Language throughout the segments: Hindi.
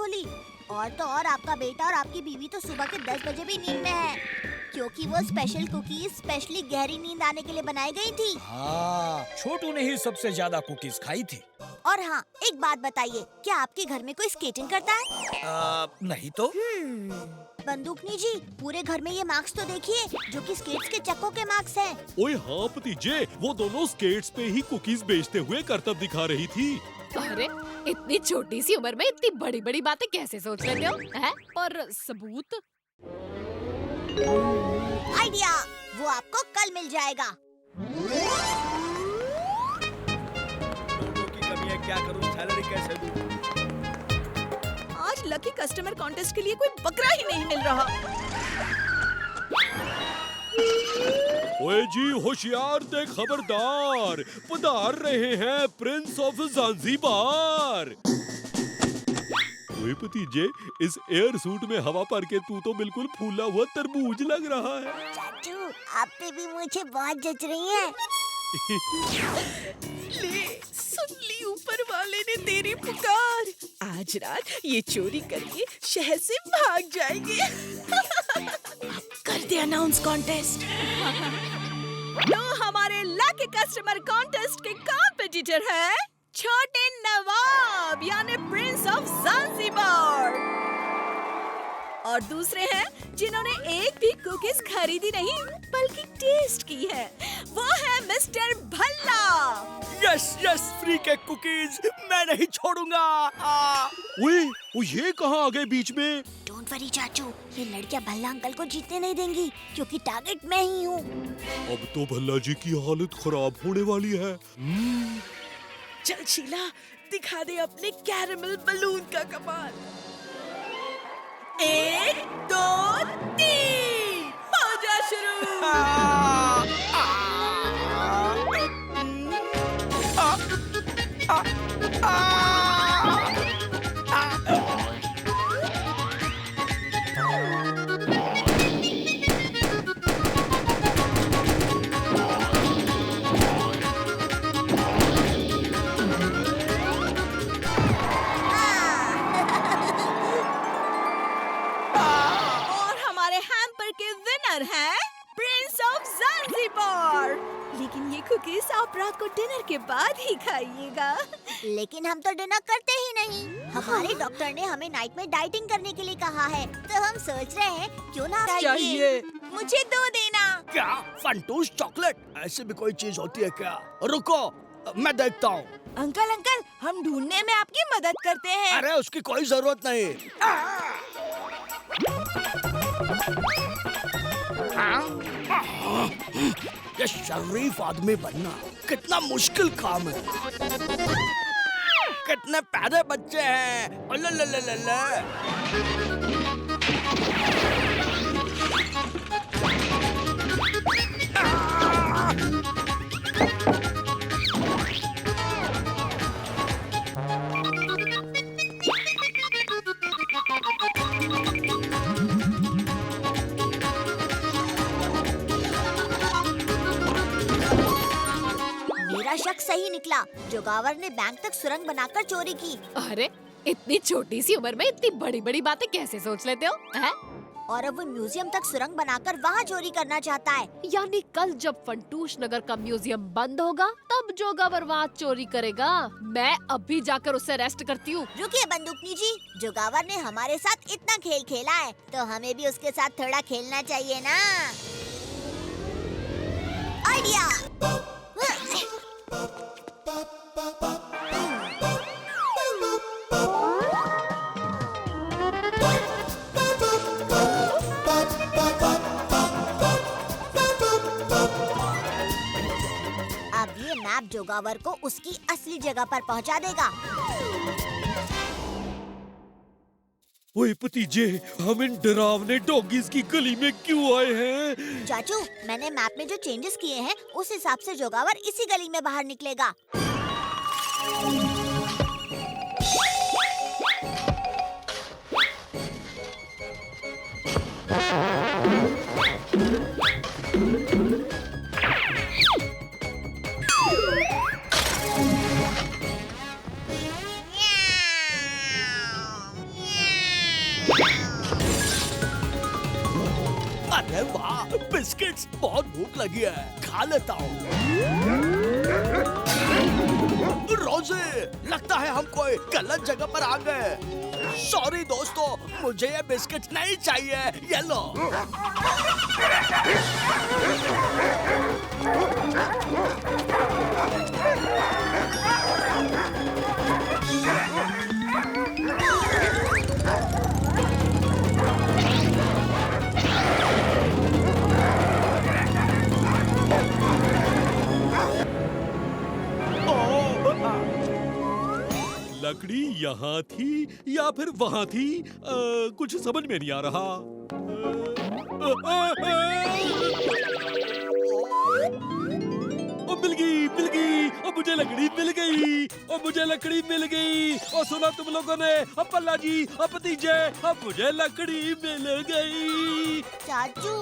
खुली। और तो और आपका बेटा और आपकी बीवी तो सुबह के 10 बजे भी नींद में है, क्योंकि वो स्पेशल कुकीज स्पेशली गहरी नींद आने के लिए बनाई गई थी। हाँ, छोटू ने ही सबसे ज्यादा कुकीज खाई थी। और हाँ, एक बात बताइए, क्या आपके घर में कोई स्केटिंग करता है? नहीं तो। बंदूकनी जी, पूरे घर में ये मार्क्स तो देखिए, जो कि स्केट्स के चक्कों के मार्क्स हैं। ओए हाँ भतीजे, वो दोनों स्केट्स पे ही कुकीज बेचते हुए करतब दिखा रही थी। अरे इतनी छोटी सी उम्र में इतनी बड़ी बड़ी बातें कैसे सोच लेते हो? हैं? और सबूत? आइडिया, वो आपको कल मिल जाएगा। लोगों की कमी है, क्या करूं, सैलरी कैसे दूं? आज लकी कस्टमर कॉन्टेस्ट के लिए कोई बकरा ही नहीं मिल रहा। ओए जी होशियार दे खबरदार, पधार रहे हैं प्रिंस ऑफ ज़ांज़ीबार। ओए भतीजे, इस एयर सूट में हवा भर के तू तो बिल्कुल फूला हुआ तरबूज लग रहा है। चाचू, आप पे भी मुझे बहुत जच रही है। ले, सुन ली ऊपर वाले ने तेरी पुकार। आज रात ये चोरी करके शहर से भाग जाएंगे। अब कर दे अनाउंस कॉन्टेस्ट। तो हमारे लकी कस्टमर कॉन्टेस्ट के कॉम्पिटिटर है छोटे नवाब यानी प्रिंस ऑफ ज़ांज़ीबार, और दूसरे हैं जिन्होंने एक भी कुकीज खरीदी नहीं बल्कि टेस्ट की है, वो है mister Bhalla. Yes yes, free cake cookies मैं नहीं छोड़ूंगा। ओए, वो ये कहाँ आ गए बीच में? डोंट वरी चाचू, ये लड़कियां भल्ला अंकल को जीतने नहीं देंगी, क्योंकि टारगेट मैं ही हूँ। अब तो भल्ला जी की हालत खराब होने वाली है। चल शीला, दिखा दे अपने कैरेमल बलून का कमाल। 1 2 3 हो जा शुरू। और हमारे हैम्पर के विनर हैं प्रिंस ऑफ ज़ांज़ीबार। लेकिन ये कुकीज आप रात को डिनर के बाद ही खाइएगा। लेकिन हम तो डिनर करते ही नहीं। हमारे डॉक्टर ने हमें नाइट में डाइटिंग करने के लिए कहा है, तो हम सोच रहे हैं क्यों ना चाहिए। मुझे 2 देना। क्या फंटूस चॉकलेट? ऐसी भी कोई चीज होती है क्या? रुको, मैं देखता हूँ। अंकल अंकल, हम ढूंढने में आपकी मदद करते हैं। अरे उसकी कोई जरूरत नहीं। ये शरीफ आदमी बनना कितना मुश्किल काम है। कितने पैदे बच्चे हैं। अल्लाह। मेरा शक सही निकला, जोगावर ने बैंक तक सुरंग बनाकर चोरी की। अरे इतनी छोटी सी उम्र में इतनी बड़ी बड़ी बातें कैसे सोच लेते हो? हैं? और अब वो म्यूजियम तक सुरंग बनाकर वहाँ चोरी करना चाहता है। यानी कल जब फंटूश नगर का म्यूजियम बंद होगा तब जोगावर वहाँ चोरी करेगा। मैं अभी जाकर उसे अरेस्ट करती हूँ। रुकिए बंदूकनी जी, जोगावर ने हमारे साथ इतना खेल खेला है, तो हमें भी उसके साथ थोड़ा खेलना चाहिए ना। आइडिया। अब ये मैप जोगावर को उसकी असली जगह पर पहुंचा देगा। ओए भतीजे, हम इन डरावने डॉगीज की गली में क्यों आए हैं? चाचू, मैंने मैप में जो चेंजेस किए हैं उस हिसाब से जोगावर इसी गली में बाहर निकलेगा। बिस्किट्स, बहुत भूख लगी है, खा लेता हूँ। रोजे, लगता है हम कोई गलत जगह पर आ गए। सॉरी दोस्तों, मुझे ये बिस्किट नहीं चाहिए। ये लो। लकड़ी यहाँ थी या फिर वहाँ थी? कुछ समझ में नहीं आ रहा। मिल गई, अब मुझे लकड़ी मिल गई, अब मुझे लकड़ी मिल गई। और सुना तुम लोगों ने? अब पल्ला जी, अब भतीजे, अब मुझे लकड़ी मिल गई। चाचू,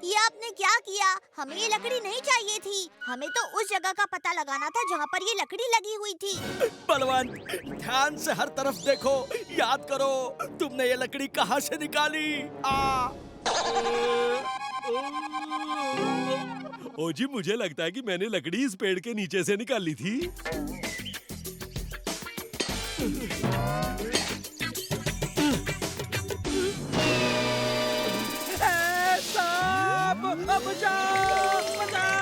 ये आपने क्या किया? हमें ये लकड़ी नहीं चाहिए थी। हमें तो उस जगह का पता लगाना था जहाँ पर ये लकड़ी लगी हुई थी। बलवंत, ध्यान से हर तरफ देखो, याद करो तुमने ये लकड़ी कहाँ से निकाली? ओ जी, मुझे लगता है कि मैंने लकड़ी इस पेड़ के नीचे से निकाली थी। सांप, बचाओ, बचाओ।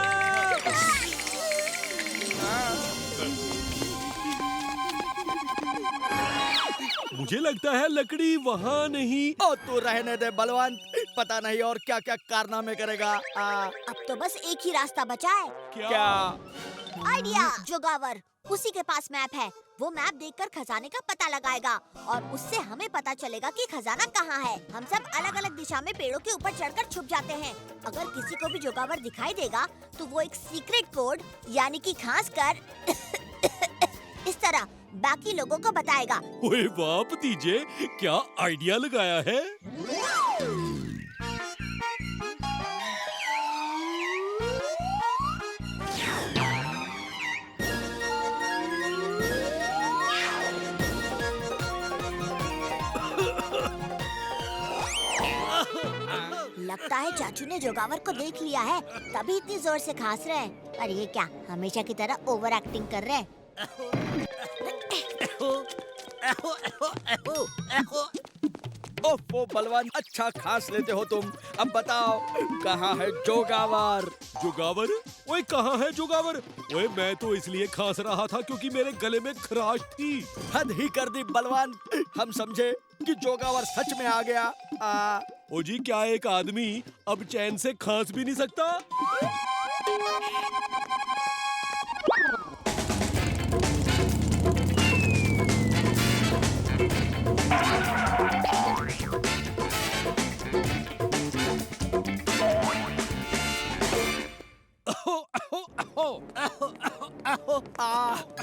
मुझे लगता है लकड़ी वहाँ नहीं। ओ तू रहने दे बलवंत, पता नहीं और क्या क्या कारनामे करेगा। अब तो बस एक ही रास्ता बचा है। क्या? आइडिया, जोगावर। उसी के पास मैप है। वो मैप देखकर खजाने का पता लगाएगा और उससे हमें पता चलेगा कि खजाना कहाँ है। हम सब अलग अलग दिशा में पेड़ों के ऊपर चढ़कर छुप जाते हैं। अगर किसी को भी जोगावर दिखाई देगा तो वो एक सीक्रेट कोड यानी कि खास कर इस तरह बाकी लोगों को बताएगा। ओए वाह भतीजे, क्या आइडिया लगाया है। लगता है चाचू ने जोगावर को देख लिया है, तभी इतनी जोर से खांस रहे हैं। पर ये क्या, हमेशा की तरह ओवर एक्टिंग कर रहे हैं। ओफो बलवान, अच्छा खास लेते हो तुम। अब बताओ कहाँ है जोगावर? जोगावर? ओए कहाँ है जोगावर? ओए मैं तो इसलिए खांस रहा था क्योंकि मेरे गले में खराश थी। हद ही कर दी बलवान, हम समझे कि जोगावर सच में आ गया। ओ जी, क्या एक आदमी अब चैन से खांस भी नहीं सकता?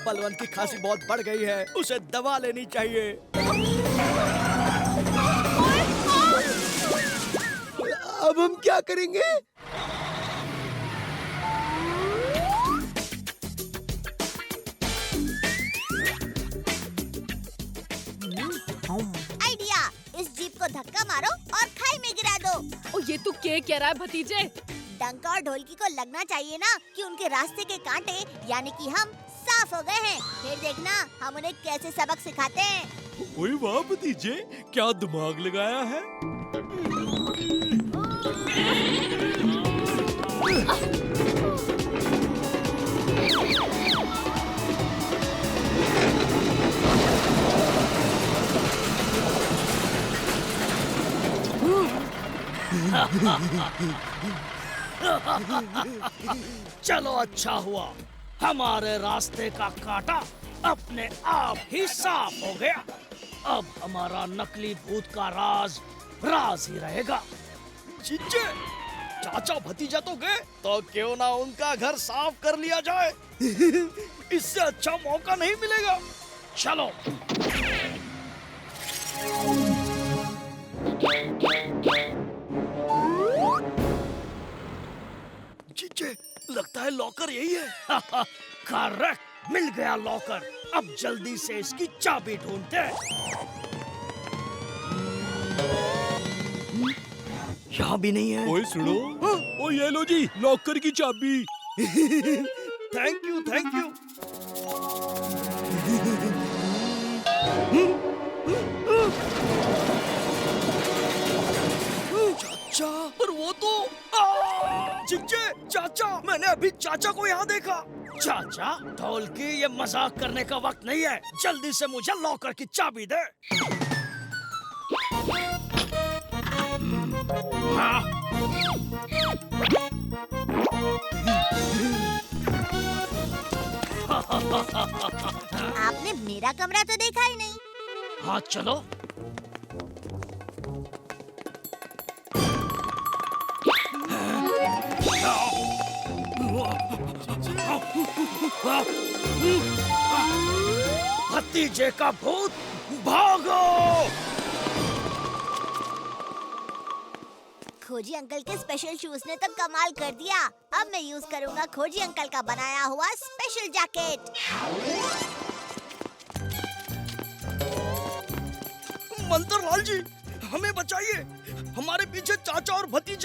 बलवंत की खांसी बहुत बढ़ गई है, उसे दवा लेनी चाहिए। अब हम क्या करेंगे? आइडिया, इस जीप को धक्का मारो और खाई में गिरा दो। ओ ये तू क्या कह रहा है भतीजे? डंका और ढोलकी को लगना चाहिए ना कि उनके रास्ते के कांटे यानी कि हम साफ हो गए हैं। फिर देखना हम उन्हें कैसे सबक सिखाते हैं। ओए वाह भतीजे, क्या दिमाग लगाया है। चलो अच्छा हुआ, हमारे रास्ते का कांटा अपने आप ही साफ हो गया। अब हमारा नकली भूत का राज राज ही रहेगा। जीजे, चाचा भतीजा तो गए, तो क्यों ना उनका घर साफ कर लिया जाए। इससे अच्छा मौका नहीं मिलेगा। चलो। जीजे, लगता है लॉकर यही है। करेक्ट, मिल गया लॉकर। अब जल्दी से इसकी चाबी ढूंढते हैं। यहाँ भी नहीं है। ओए सुनो, ओ ये लो जी लॉकर की चाबी। Thank you, thank you. चाचा, पर वो तो चिच्चे, चाचा, मैंने अभी चाचा को यहाँ देखा। चाचा, ढोलकी, ये मजाक करने का वक्त नहीं है। जल्दी से मुझे लॉकर की चाबी दे। हाँ। आपने मेरा कमरा तो देखा ही नहीं। हाँ चलो। भतीजे का भूत, भागो! खोजी अंकल के स्पेशल शूज ने तो कमाल कर दिया। अब मैं यूज करूंगा खोजी अंकल का बनाया हुआ स्पेशल जैकेट। मंतरलाल जी, हमें बचाइए। हमारे पीछे चाचा और भतीजे